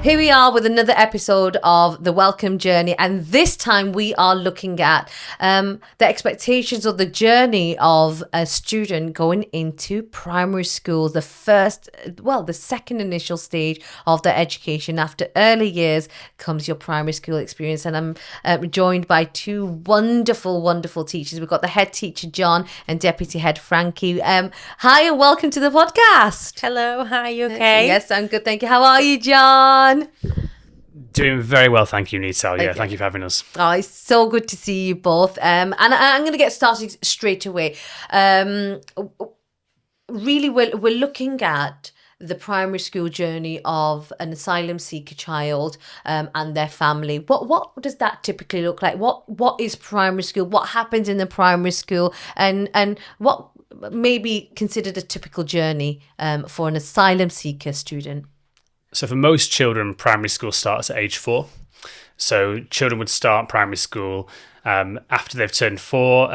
Here we are with another episode of The Welcome Journey, and this time we are looking at the expectations or the journey of a student going into primary school, the second initial stage of their education. After early years comes your primary school experience, and I'm joined by two wonderful teachers. We've got the head teacher, John, and deputy head, Frankie. Hi, and welcome to the podcast. Hello, hi, you okay? Yes, I'm good, thank you. How are you, John? Doing very well, thank you, Nital. Yeah, Okay. thank you for having us. Oh, it's so good to see you both. And I'm going to get started straight away. Really, we're looking at the primary school journey of an asylum seeker child and their family. What does that typically look like? What is primary school? What happens in the primary school? And what may be considered a typical journey for an asylum seeker student? So for most children, primary school starts at age 4. So children would start primary school after they've turned 4,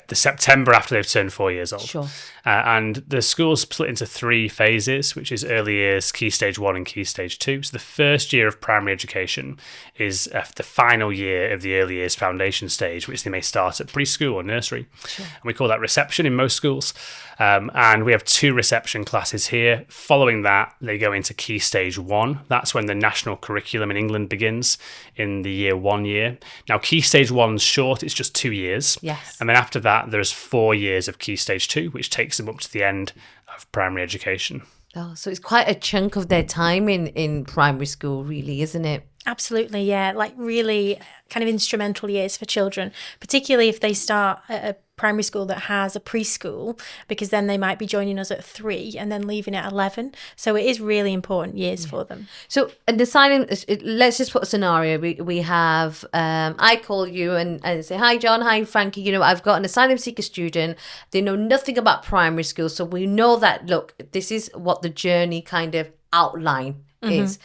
the September after they've turned 4 years old. Sure. And the school's split into 3 phases, which is early years, Key Stage 1 and Key Stage 2. So the first year of primary education is the final year of the early years foundation stage, which they may start at preschool or nursery. Sure. And we call that reception in most schools. And we have 2 reception classes here. Following that, they go into Key Stage 1. That's when the national curriculum in England begins in the year 1 year. Now, Key Stage 1's short, it's just 2 years. Yes. And then after that, there's 4 years of Key Stage 2, which takes them up to the end of primary education. Oh, so it's quite a chunk of their time in primary school, really, isn't it? Absolutely, yeah. Like really kind of instrumental years for children, particularly if they start at a primary school that has a preschool, because then they might be joining us at 3 and then leaving at 11. So it is really important years for them. So deciding, let's just put a scenario. We have, I call you and say, hi, John, hi, Frankie. I've got an asylum seeker student. They know nothing about primary school. So we know that, look, this is what the journey kind of outline is.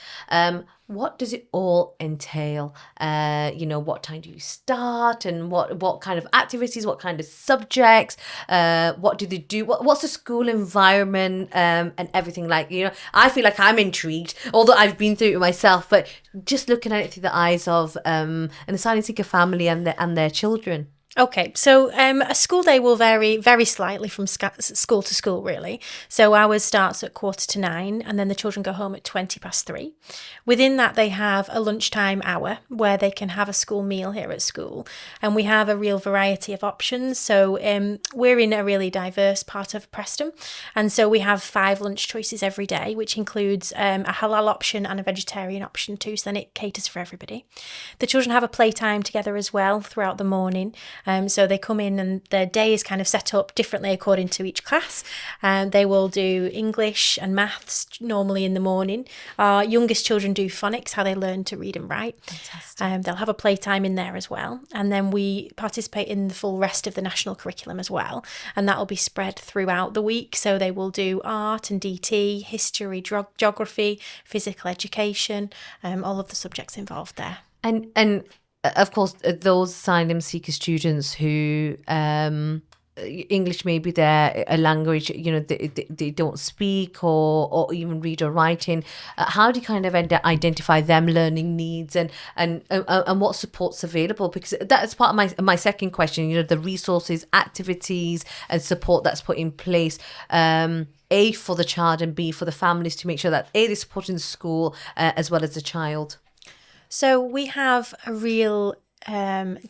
What does it all entail? What time do you start, and what kind of activities, what kind of subjects, what do they do? What's the school environment and everything like? I feel like I'm intrigued, although I've been through it myself, but just looking at it through the eyes of an asylum seeker family and their children. Okay, so a school day will vary very slightly from school to school, really. So ours starts at 9:15, and then the children go home at 3:20. Within that, they have a lunchtime hour where they can have a school meal here at school, and we have a real variety of options. So we're in a really diverse part of Preston, and so we have 5 lunch choices every day, which includes a halal option and a vegetarian option too, so then it caters for everybody. The children have a playtime together as well throughout the morning. So they come in and their day is kind of set up differently according to each class. They will do English and maths normally in the morning. Our youngest children do phonics, how they learn to read and write. Fantastic. They'll have a playtime in there as well. And then we participate in the full rest of the national curriculum as well. And that will be spread throughout the week. So they will do art and DT, history, geography, physical education, all of the subjects involved there. And of course, those asylum seeker students who English may be their a language, they don't speak or even read or write in. How do you kind of identify them learning needs and what support's available? Because that's part of my second question. The resources, activities, and support that's put in place. A, for the child, and B, for the families, to make sure that A, they're supporting the school as well as the child. So we have a real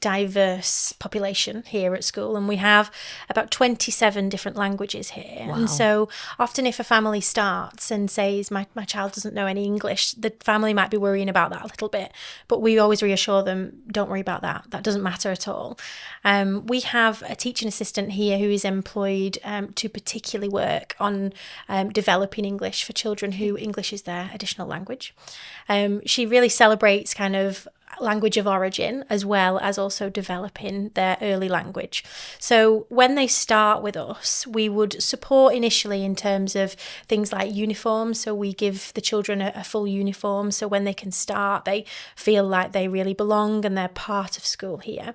diverse population here at school, and we have about 27 different languages here. Wow. And so often if a family starts and says, my child doesn't know any English, the family might be worrying about that a little bit, but we always reassure them, don't worry about that. That doesn't matter at all. We have a teaching assistant here who is employed to particularly work on developing English for children who English is their additional language. She really celebrates kind of language of origin, as well as also developing their early language. So when they start with us, we would support initially in terms of things like uniforms. So we give the children a full uniform, so when they can start, they feel like they really belong and they're part of school here.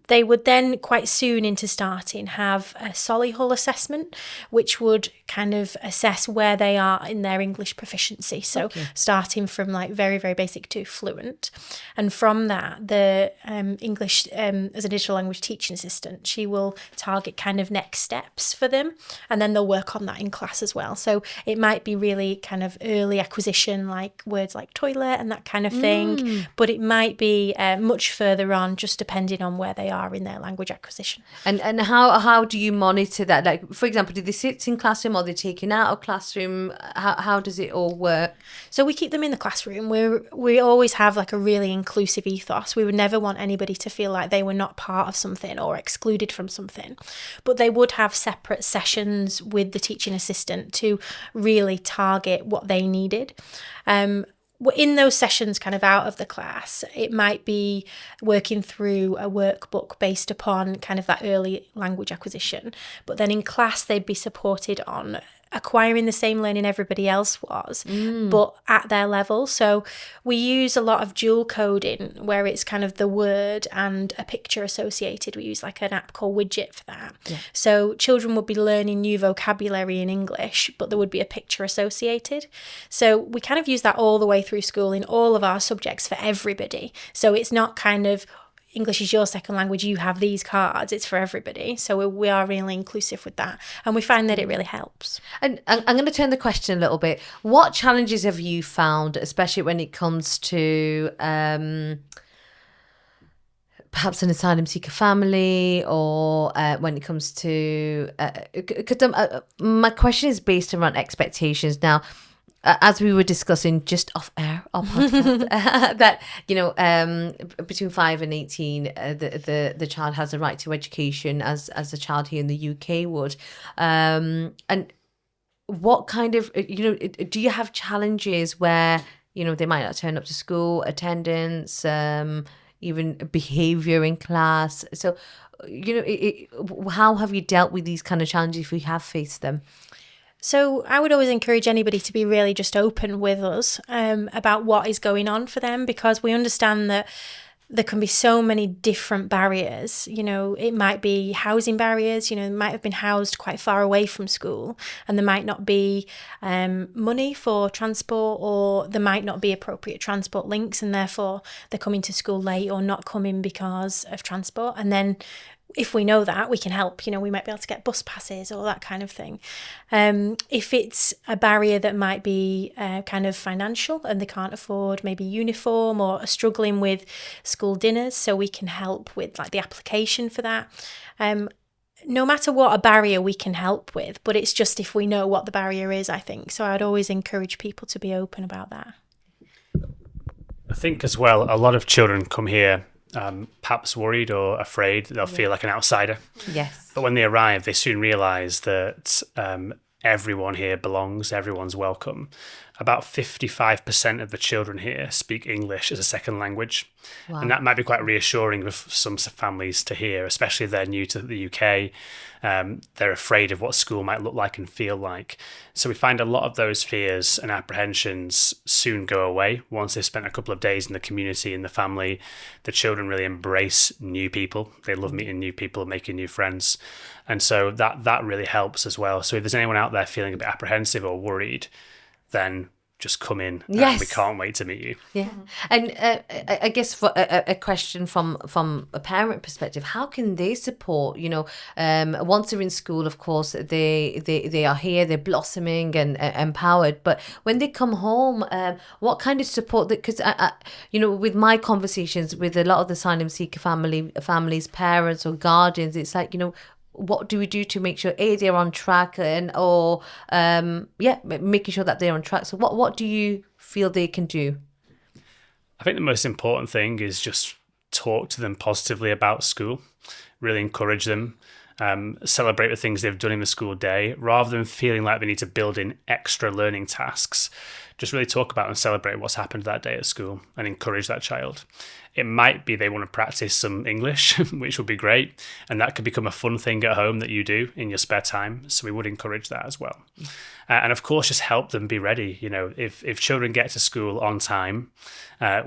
They would then quite soon into starting have a Solihull assessment, which would kind of assess where they are in their English proficiency. So starting from like very, very basic to fluent. And from that, the English as a digital language teaching assistant, she will target kind of next steps for them, and then they'll work on that in class as well. So it might be really kind of early acquisition, like words like toilet and that kind of thing, but it might be much further on, just depending on where they are in their language acquisition. And how do you monitor that? Like, for example, do they sit in classroom or are they taken out of classroom? How does it all work? So we keep them in the classroom. We always have like a really inclusive ethos. We would never want anybody to feel like they were not part of something or excluded from something. But they would have separate sessions with the teaching assistant to really target what they needed. In those sessions kind of out of the class, it might be working through a workbook based upon kind of that early language acquisition. But then in class, they'd be supported on acquiring the same learning everybody else was, but at their level. So we use a lot of dual coding where it's kind of the word and a picture associated. We use like an app called Widget for that. Yeah. So children would be learning new vocabulary in English, but there would be a picture associated. So we kind of use that all the way through school in all of our subjects for everybody. So it's not kind of English is your second language, you have these cards, it's for everybody. So we are really inclusive with that. And we find that it really helps. And I'm going to turn the question a little bit. What challenges have you found, especially when it comes to perhaps an asylum seeker family, or when it comes to... Because my question is based around expectations. Now, as we were discussing just off air, our podcast, that between 5 and 18, the child has a right to education as a child here in the UK would. And what kind of do you have challenges where they might not turn up to school, attendance, even behaviour in class? So how have you dealt with these kind of challenges if you have faced them? So I would always encourage anybody to be really just open with us about what is going on for them, because we understand that there can be so many different barriers. It might be housing barriers, they might have been housed quite far away from school, and there might not be money for transport, or there might not be appropriate transport links, and therefore they're coming to school late or not coming because of transport. And then if we know that, we can help. We might be able to get bus passes or that kind of thing. If it's a barrier that might be kind of financial and they can't afford maybe uniform, or are struggling with school dinners, so we can help with like the application for that. No matter what a barrier, we can help with, but it's just if we know what the barrier is, I think. So I'd always encourage people to be open about that. I think as well, a lot of children come here perhaps worried or afraid that they'll feel like an outsider. Yes. But when they arrive, they soon realise that everyone here belongs, everyone's welcome. About 55% of the children here speak English as a second language. Wow. And that might be quite reassuring with some families to hear, especially if they're new to the UK. They're afraid of what school might look like and feel like. So we find a lot of those fears and apprehensions soon go away once they've spent a couple of days in the community and the family. The children really embrace new people. They love meeting new people, making new friends. And so that really helps as well. So if there's anyone out there feeling a bit apprehensive or worried, then just come in. Yes. We can't wait to meet you. Yeah. And I guess for a question from a parent perspective, how can they support, once they're in school, of course, they are here, they're blossoming and empowered. But when they come home, what kind of support, because, with my conversations with a lot of the asylum seeker families, parents or guardians, it's like, what do we do to make sure they're on track making sure that they're on track? So what do you feel they can do? I think the most important thing is just talk to them positively about school, really encourage them, celebrate the things they've done in the school day, rather than feeling like they need to build in extra learning tasks. just really talk about and celebrate what's happened that day at school and encourage that child. It might be they want to practice some English, which would be great. And that could become a fun thing at home that you do in your spare time. So we would encourage that as well. And of course, just help them be ready. You know, if children get to school on time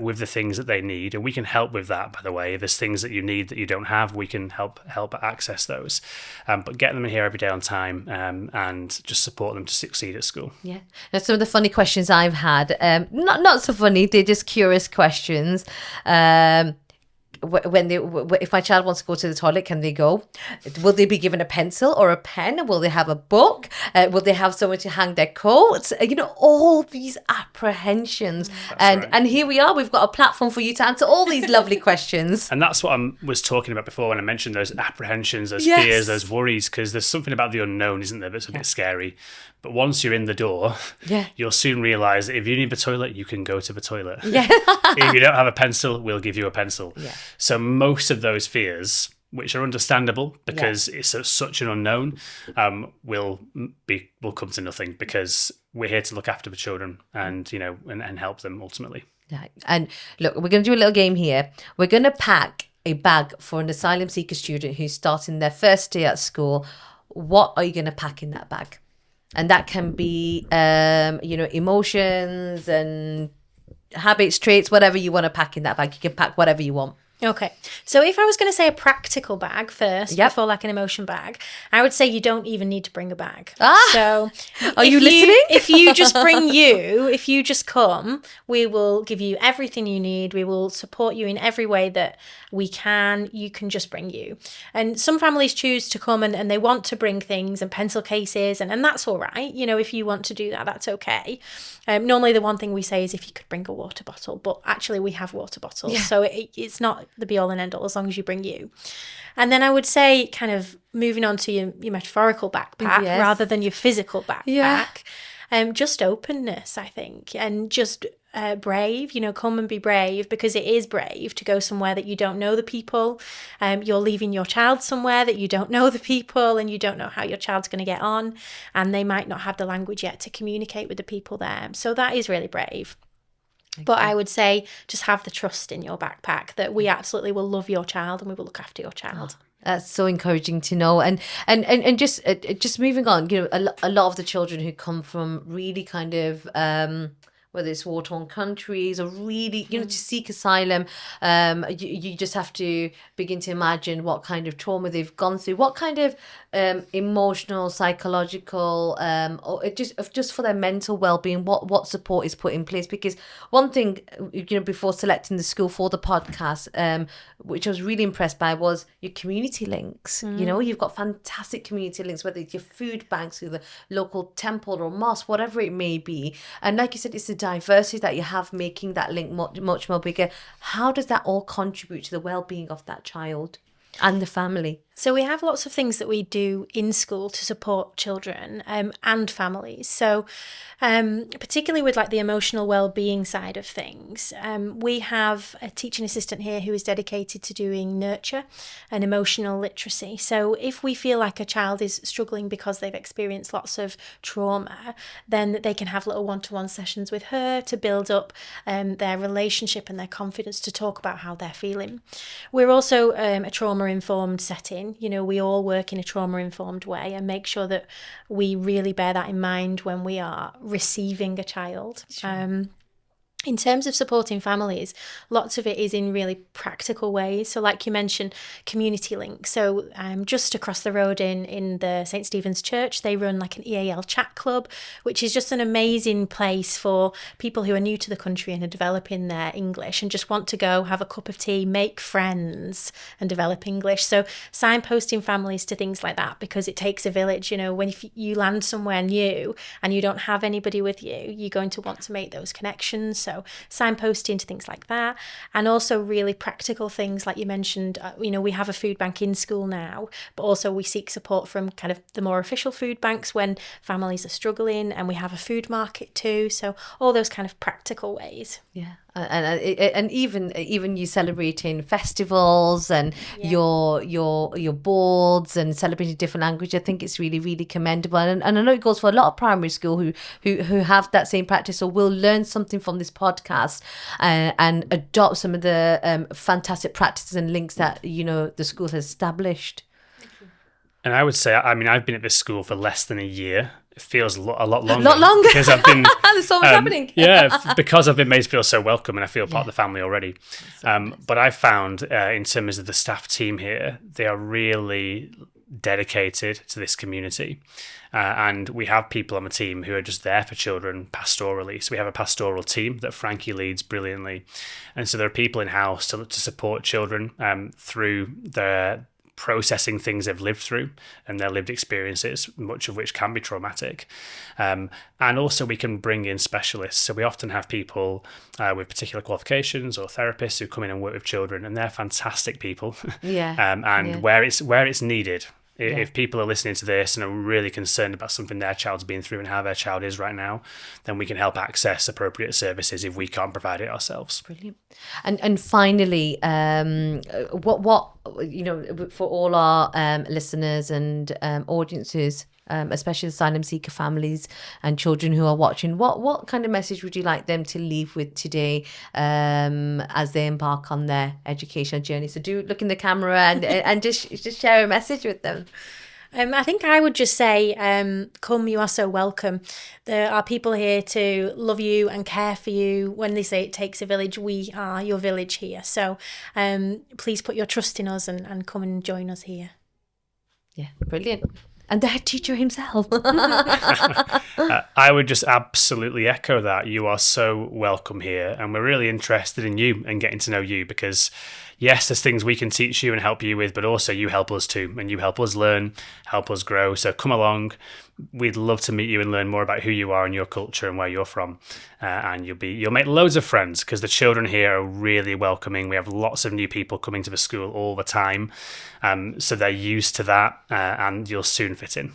with the things that they need, and we can help with that, by the way. If there's things that you need that you don't have, we can help access those. But get them in here every day on time and just support them to succeed at school. Yeah. Now, some of the funny questions I've had, not so funny, they're just curious questions. If my child wants to go to the toilet, can they go? Will they be given a pencil or a pen? Will they have a book? Will they have somewhere to hang their coats? All these apprehensions. And here we are. We've got a platform for you to answer all these lovely questions. And that's what I was talking about before when I mentioned those apprehensions, those fears, those worries, because there's something about the unknown, isn't there, that's a bit scary. But once you're in the door, you'll soon realise that if you need the toilet, you can go to the toilet. Yeah. If you don't have a pencil, we'll give you a pencil. Yeah. So most of those fears, which are understandable because it's such an unknown, will come to nothing because we're here to look after the children and and help them ultimately. Yeah. And look, we're going to do a little game here. We're going to pack a bag for an asylum seeker student who's starting their first day at school. What are you going to pack in that bag? And that can be, emotions and habits, traits, whatever you want to pack in that bag. You can pack whatever you want. Okay. So if I was going to say a practical bag first, before like an emotion bag, I would say you don't even need to bring a bag. So are you listening? If you just come, we will give you everything you need. We will support you in every way that we can. You can just bring you. And some families choose to come and they want to bring things and pencil cases and that's all right. If you want to do that, that's okay. Normally the one thing we say is if you could bring a water bottle, but actually we have water bottles. Yeah. So it's not the be all and end all as long as you bring you. And then I would say kind of moving on to your metaphorical backpack rather than your physical backpack. Just openness, I think, and just brave, come and be brave because it is brave to go somewhere that you don't know the people. You're leaving your child somewhere that you don't know the people and you don't know how your child's going to get on and they might not have the language yet to communicate with the people there. So that is really brave. Okay. But I would say just have the trust in your backpack that we absolutely will love your child and we will look after your child. Oh, that's so encouraging to know. And just moving on, a lot of the children who come from really kind of whether it's war-torn countries or really, to seek asylum, you just have to begin to imagine what kind of trauma they've gone through, what kind of emotional, psychological, or just for their mental well-being, what support is put in place. Because one thing, before selecting the school for the podcast, which I was really impressed by, was your community links. You've got fantastic community links, whether it's your food banks or the local temple or mosque, whatever it may be. And like you said, it's the diversity that you have making that link much more bigger. How does that all contribute to the well-being of that child and the family? So we have lots of things that we do in school to support children and families. So particularly with like the emotional well-being side of things, we have a teaching assistant here who is dedicated to doing nurture and emotional literacy. So if we feel like a child is struggling because they've experienced lots of trauma, then they can have little one-to-one sessions with her to build up their relationship and their confidence to talk about how they're feeling. We're also a trauma-informed setting. We all work in a trauma-informed way and make sure that we really bear that in mind when we are receiving a child. Sure. In terms of supporting families, lots of it is in really practical ways. So like you mentioned, community links. So just across the road in the St. Stephen's Church, they run like an EAL chat club, which is just an amazing place for people who are new to the country and are developing their English and just want to go have a cup of tea, make friends and develop English. So signposting families to things like that, because it takes a village. When you land somewhere new and you don't have anybody with you, you're going to want to make those connections. So signposting to things like that, and also really practical things like you mentioned. We have a food bank in school now, but also we seek support from kind of the more official food banks when families are struggling, and we have a food market too. So all those kind of practical ways. Yeah, And even you celebrating festivals and your boards and celebrating different language, I think it's really, really commendable. And I know it goes for a lot of primary school who have that same practice or will learn something from this podcast and adopt some of the fantastic practices and links that the school has established. And I would say, I mean, I've been at this school for less than a year. It feels a lot longer. A lot longer. Because I've been... There's so much happening. Because I've been made to feel so welcome and I feel part of the family already. But I've found, in terms of the staff team here, they are really dedicated to this community. And we have people on the team who are just there for children pastorally. So we have a pastoral team that Frankie leads brilliantly. And so there are people in-house to support children through their processing things they've lived through and their lived experiences, much of which can be traumatic. And also we can bring in specialists. So we often have people with particular qualifications or therapists who come in and work with children, and they're fantastic people. Where it's needed. If people are listening to this and are really concerned about something their child's been through and how their child is right now, then we can help access appropriate services if we can't provide it ourselves. Brilliant. And finally, what for all our listeners and audiences, especially asylum seeker families and children who are watching, what kind of message would you like them to leave with today as they embark on their educational journey? So do look in the camera and just share a message with them. I think I would just say, come, you are so welcome. There are people here to love you and care for you. When they say it takes a village, we are your village here. So please put your trust in us and come and join us here. Yeah, brilliant. And the head teacher himself. I would just absolutely echo that. You are so welcome here. And we're really interested in you and getting to know you because, yes, there's things we can teach you and help you with, but also you help us too. And you help us learn, help us grow. So come along. We'd love to meet you and learn more about who you are and your culture and where you're from. And you'll make loads of friends because the children here are really welcoming. We have lots of new people coming to the school all the time. So they're used to that and you'll soon fit in.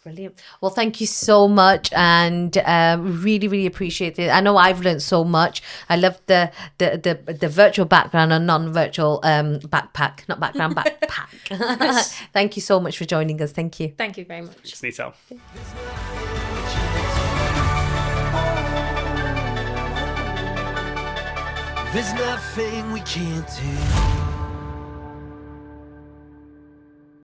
Brilliant. Well, thank you so much, and really, really appreciate it. I know I've learned so much. I love the virtual background and non-virtual backpack. Thank you so much for joining us. Thank you. Thank you very much. Thanks, Nita. There's nothing we can't do.